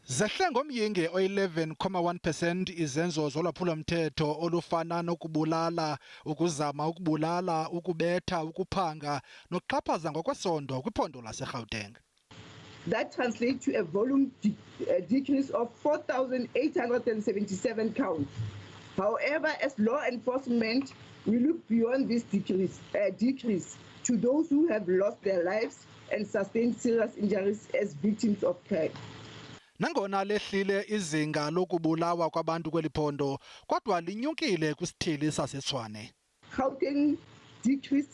Zehle ngomyinge o-11.1% izenzo zolwaphulo-mthetho olufana nokubulala, ukuzama ukubulala, ukubetha, ukuphanga nokuxhaphaza ngokwesondo kwiphondo lase Gauteng. That translates to a volume decrease of 4,877 counts. However, as law enforcement, we look beyond this decrease to those who have lost their lives and sustained serious injuries as victims of crime. Nangona Lehlile izinga lokubulawa kwabantu kweliphondo, kodwa linyukile kwisithili saseTshwane. Gauteng decreased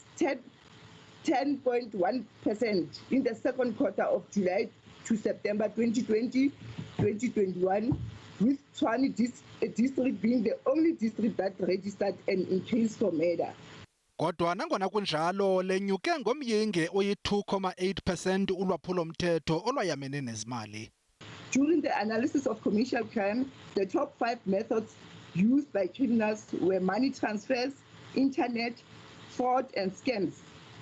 10.1% in the second quarter of July to September 2020-2021, with Tshwane district being the only district that registered an increase for murder. Kodwa nangona kunjalo lenyuke ngomyinge oyi-2.8% ulwaphulo-mthetho olwayamene nezimali. During the analysis of commercial crime, the top 5 methods used by criminals were money transfers, internet, fraud and scams,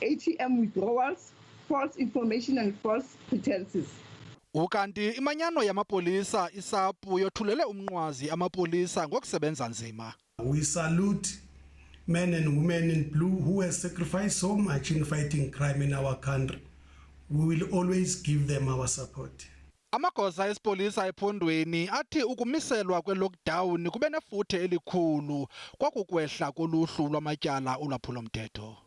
ATM withdrawals, false information and false pretenses. Ukanti imanyano yamapolisa isapu yothulele umnqwazi amapolisa ngokusebenza nzima. We salute men and women in blue who have sacrificed so much in fighting crime in our country. We will always give them our support. Amagosa esipolisa ephondweni athi ukumiselwa kwe-lockdown kube nefuthe elikhulu kwakukwehla koluhlu lwamatyala olwaphulo-mthetho.